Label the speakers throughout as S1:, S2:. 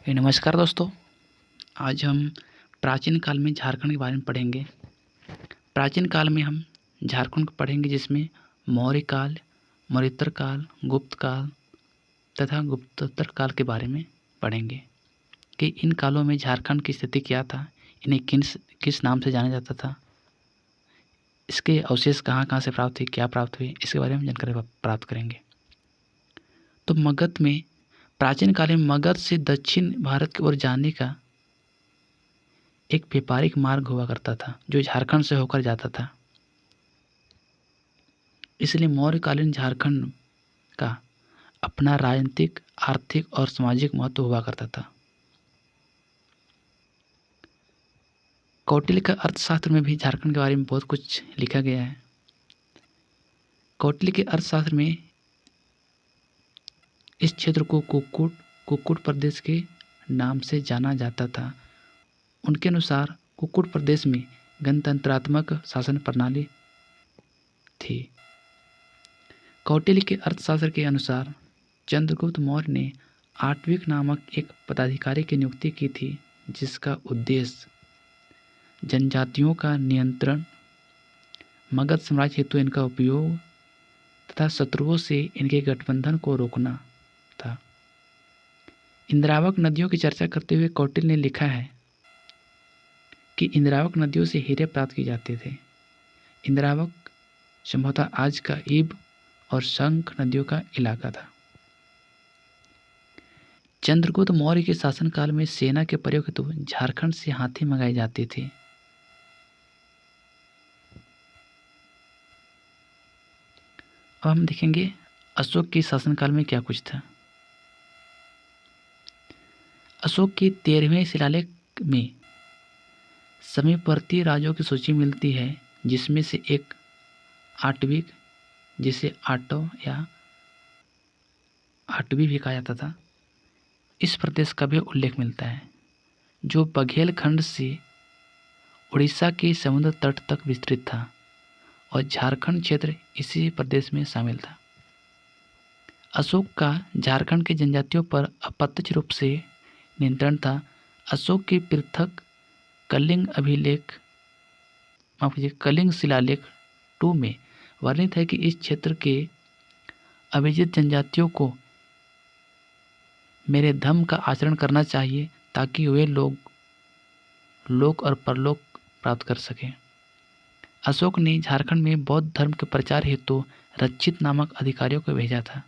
S1: नमस्कार दोस्तों। आज हम प्राचीन काल में झारखंड के बारे में पढ़ेंगे। प्राचीन काल में हम झारखंड को पढ़ेंगे, जिसमें मौर्य काल, मौर्योत्तर काल, गुप्त काल तथा गुप्तोत्तर काल के बारे में पढ़ेंगे कि इन कालों में झारखंड की स्थिति क्या था, इन्हें किस नाम से जाना जाता था, इसके अवशेष कहाँ से प्राप्त हुए, क्या प्राप्त हुए, इसके बारे में जानकारी प्राप्त करेंगे। तो मगध में प्राचीन काल में मगध से दक्षिण भारत की ओर जाने का एक व्यापारिक मार्ग हुआ करता था, जो झारखंड से होकर जाता था। इसलिए मौर्यकालीन झारखंड का अपना राजनीतिक, आर्थिक और सामाजिक महत्व हुआ करता था। कौटिल्य का अर्थशास्त्र में भी झारखंड के बारे में बहुत कुछ लिखा गया है। कौटिल्य के अर्थशास्त्र में इस क्षेत्र को कुक्कुट प्रदेश के नाम से जाना जाता था। उनके अनुसार कुक्कुट प्रदेश में गणतंत्रात्मक शासन प्रणाली थी। कौटिल्य के अर्थशास्त्र के अनुसार चंद्रगुप्त मौर्य ने आट्विक नामक एक पदाधिकारी की नियुक्ति की थी, जिसका उद्देश्य जनजातियों का नियंत्रण, मगध साम्राज्य हेतु इनका उपयोग तथा शत्रुओं से इनके गठबंधन को रोकना था। इंद्रावक नदियों की चर्चा करते हुए कौटिल्य ने लिखा है कि इंद्रावक नदियों से हीरे प्राप्त किए जाते थे। इंद्रावक संभवतः आज का ईब और शंख नदियों का इलाका था। चंद्रगुप्त मौर्य के शासनकाल में सेना के प्रयोग हेतु झारखंड से हाथी मंगाए जाते थे। अब हम देखेंगे अशोक के शासनकाल में क्या कुछ था। अशोक के 13वें शिलालेख में समीपवर्ती राज्यों की सूची मिलती है, जिसमें से एक आटविक, जिसे आटव या आटवी भी कहा जाता था, इस प्रदेश का भी उल्लेख मिलता है, जो बघेल खंड से उड़ीसा के समुद्र तट तक विस्तृत था और झारखंड क्षेत्र इसी प्रदेश में शामिल था। अशोक का झारखंड के जनजातियों पर अप्रत्यक्ष रूप से नियंत्रण था। अशोक के पृथक कलिंग शिलालेख 2 में वर्णित है कि इस क्षेत्र के अभिजित जनजातियों को मेरे धर्म का आचरण करना चाहिए, ताकि वे लोक और परलोक प्राप्त कर सकें। अशोक ने झारखंड में बौद्ध धर्म के प्रचार हेतु रक्षित नामक अधिकारियों को भेजा था।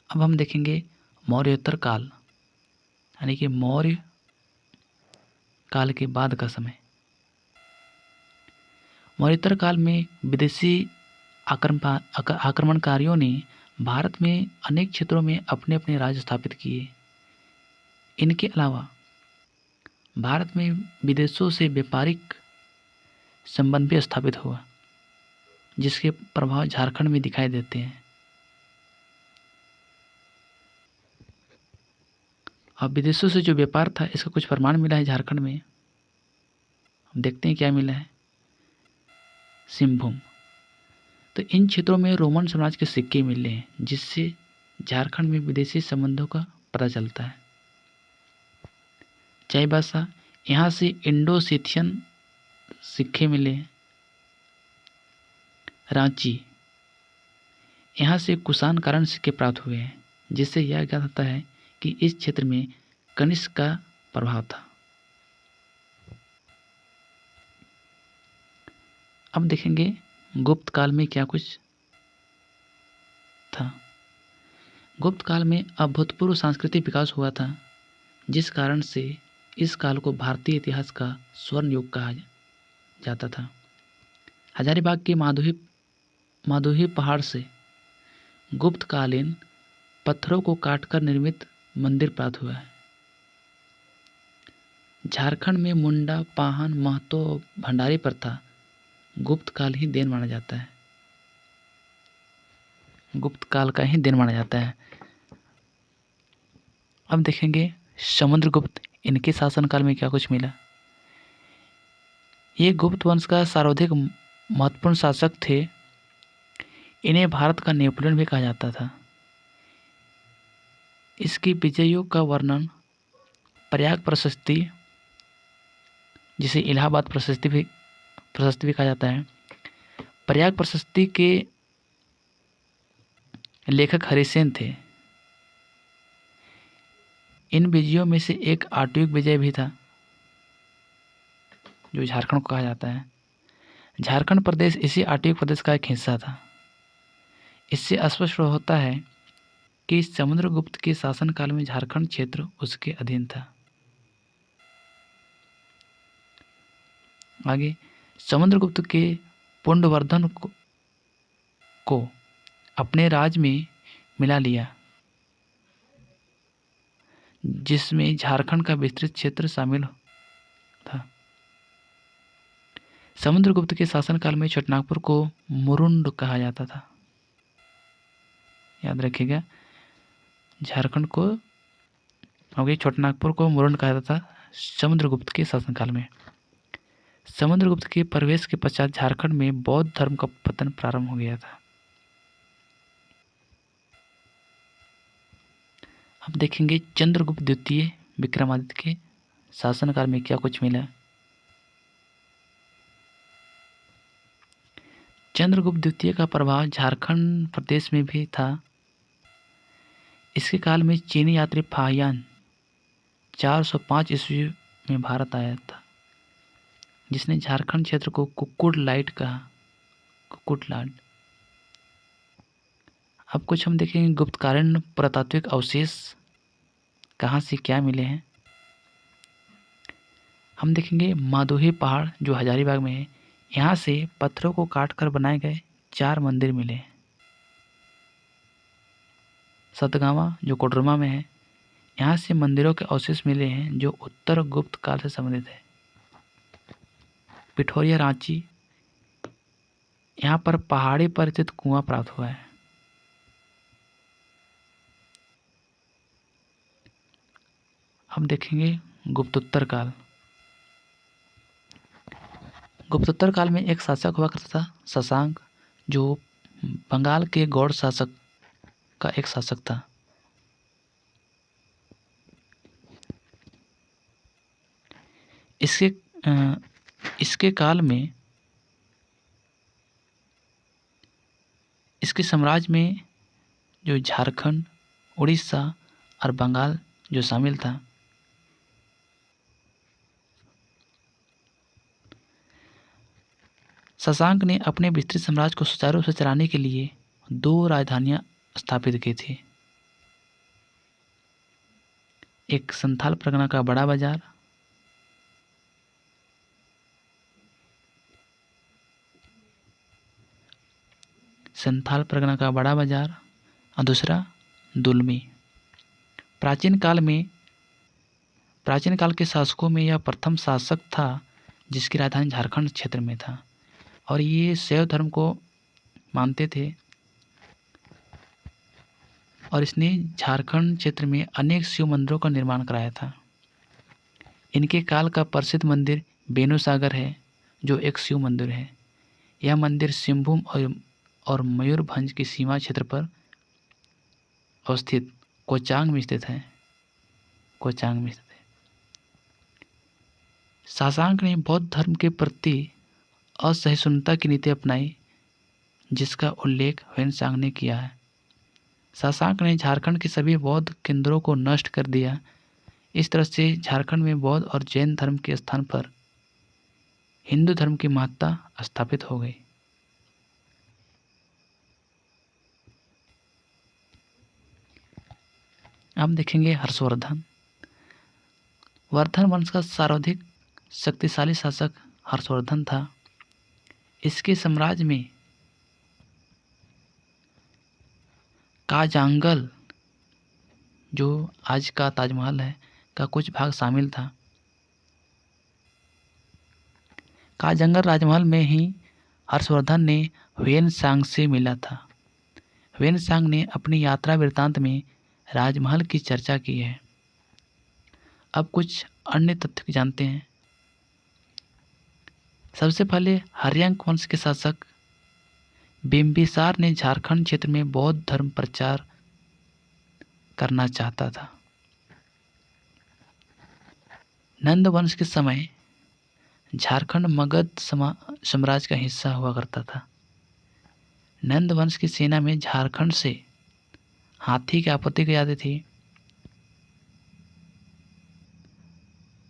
S1: अब हम देखेंगे मौर्योत्तर काल, यानी कि मौर्य काल के बाद का समय। मौर्योत्तर काल में विदेशी आक्रमणकारियों ने भारत में अनेक क्षेत्रों में अपने अपने राज्य स्थापित किए। इनके अलावा भारत में विदेशों से व्यापारिक संबंध भी स्थापित हुआ, जिसके प्रभाव झारखंड में दिखाई देते हैं। अब विदेशों से जो व्यापार था, इसका कुछ प्रमाण मिला है झारखंड में। हम देखते हैं क्या मिला है। सिंहभूम, तो इन क्षेत्रों में रोमन साम्राज्य के सिक्के मिले हैं, जिससे झारखंड में विदेशी संबंधों का पता चलता है। चाईबासा, यहाँ से इंडो-सिथियन सिक्के मिले हैं। रांची, यहाँ से कुषाण कारण सिक्के प्राप्त हुए हैं, जिससे यह ज्ञात होता है कि इस क्षेत्र में कनिष्क का प्रभाव था। अब देखेंगे गुप्त काल में क्या कुछ था। गुप्त काल में अभूतपूर्व सांस्कृतिक विकास हुआ था, जिस कारण से इस काल को भारतीय इतिहास का स्वर्ण युग कहा जाता था। हजारीबाग के माधोही पहाड़ से गुप्तकालीन पत्थरों को काटकर निर्मित मंदिर प्राप्त हुआ है। झारखंड में मुंडा, पाहन, महतो, भंडारी प्रथा गुप्त काल ही देन माना जाता है। गुप्त काल का ही देन माना जाता है। अब देखेंगे समुद्रगुप्त, इनके शासनकाल में क्या कुछ मिला। ये गुप्त वंश का सर्वाधिक महत्वपूर्ण शासक थे। इन्हें भारत का नेपोलियन भी कहा जाता था। इसकी विजयों का वर्णन प्रयाग प्रशस्ति, जिसे इलाहाबाद प्रशस्ति भी कहा जाता है, प्रयाग प्रशस्ति के लेखक हरिसेन थे। इन विजयों में से एक आटविक विजय भी था, जो झारखंड को कहा जाता है। झारखंड प्रदेश इसी आटविक प्रदेश का एक हिस्सा था। इससे स्पष्ट होता है कि समुद्रगुप्त के शासनकाल में झारखंड क्षेत्र उसके अधीन था। आगे, समुद्रगुप्त के पुंडवर्धन को अपने राज में मिला लिया, जिसमें झारखंड का विस्तृत क्षेत्र शामिल था। समुद्रगुप्त के शासनकाल में छोटानागपुर को मुरुंड कहा जाता था। याद रखिएगा, झारखंड को छोटानागपुर को मुरुंड कहा जाता था समुद्रगुप्त के शासनकाल में। समुद्रगुप्त के प्रवेश के पश्चात झारखंड में बौद्ध धर्म का पतन प्रारंभ हो गया था। अब देखेंगे चंद्रगुप्त द्वितीय विक्रमादित्य के शासनकाल में क्या कुछ मिला। चंद्रगुप्त द्वितीय का प्रभाव झारखंड प्रदेश में भी था। इसके काल में चीनी यात्री फाहियान 405 ईस्वी में भारत आया था, जिसने झारखंड क्षेत्र को कुक्कुट कहा। अब कुछ हम देखेंगे गुप्तकालीन पुरातात्विक अवशेष कहाँ से क्या मिले हैं। हम देखेंगे माधोही पहाड़ जो हजारीबाग में है, यहाँ से पत्थरों को काटकर बनाए गए 4 मंदिर मिले। सतगावा जो कोडरमा में है, यहाँ से मंदिरों के अवशेष मिले हैं जो उत्तर गुप्त काल से संबंधित है। पिठोरिया रांची, यहाँ पर पहाड़ी पर स्थित कुआं प्राप्त हुआ है। हम देखेंगे गुप्तोत्तर काल। गुप्तोत्तर काल में एक शासक हुआ करता था शशांक, जो बंगाल के गौड़ शासक का एक शासक था। इसके काल में इसके साम्राज्य में जो झारखंड, उड़ीसा और बंगाल जो शामिल था। शशांक ने अपने विस्तृत साम्राज्य को सुचारू रूप से चलाने के लिए 2 राजधानियां स्थापित की थी। एक संथाल परगना का बड़ा बाजार और दूसरा दुलमी। प्राचीन काल के शासकों में यह प्रथम शासक था जिसकी राजधानी झारखंड क्षेत्र में था, और ये शैव धर्म को मानते थे, और इसने झारखंड क्षेत्र में अनेक शिव मंदिरों का निर्माण कराया था। इनके काल का प्रसिद्ध मंदिर बेनू सागर है, जो एक शिव मंदिर है। यह मंदिर सिंहभूम और मयूरभंज की सीमा क्षेत्र पर अवस्थित कोचांग में स्थित है। शशांक ने बौद्ध धर्म के प्रति असहिष्णुता की नीति अपनाई, जिसका उल्लेख ह्वेनसांग ने किया है। शशांक ने झारखंड के सभी बौद्ध केंद्रों को नष्ट कर दिया। इस तरह से झारखंड में बौद्ध और जैन धर्म के स्थान पर हिंदू धर्म की महत्ता स्थापित हो गई। अब देखेंगे हर्षवर्धन। वर्धन वंश का सर्वाधिक शक्तिशाली शासक हर्षवर्धन था। इसके साम्राज्य में काजांगल, जो आज का ताजमहल है, का कुछ भाग शामिल था। काजांगल राजमहल में ही हर्षवर्धन ने ह्वेनसांग से मिला था। ह्वेनसांग ने अपनी यात्रा वृत्तांत में राजमहल की चर्चा की है। अब कुछ अन्य तथ्य जानते हैं। सबसे पहले हर्यंक वंश के शासक बिम्बिसार ने झारखंड क्षेत्र में बौद्ध धर्म प्रचार करना चाहता था। नंद वंश के समय झारखंड मगध साम्राज्य का हिस्सा हुआ करता था। नंद वंश की सेना में झारखंड से हाथी की आपूर्ति की जाती थी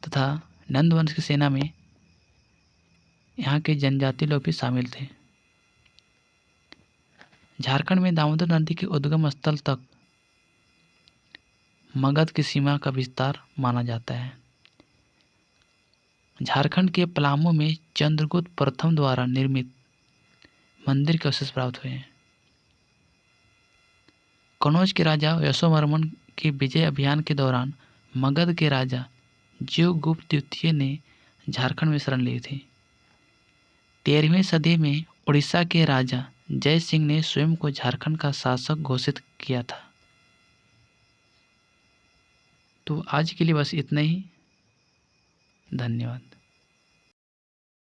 S1: तथा नंद वंश की सेना में यहाँ के जनजाति लोग भी शामिल थे। झारखंड में दामोदर नदी के उद्गम स्थल तक मगध की सीमा का विस्तार माना जाता है। झारखंड के पलामू में चंद्रगुप्त प्रथम द्वारा निर्मित मंदिर के अवशेष प्राप्त हुए हैं। कनौज के राजा यशोवर्मन के विजय अभियान के दौरान मगध के राजा जियोगुप्त द्वितीय ने झारखंड में शरण ली थी। 13वीं सदी में उड़ीसा के राजा जय सिंह ने स्वयं को झारखंड का शासक घोषित किया था। तो आज के लिए बस इतना ही। धन्यवाद।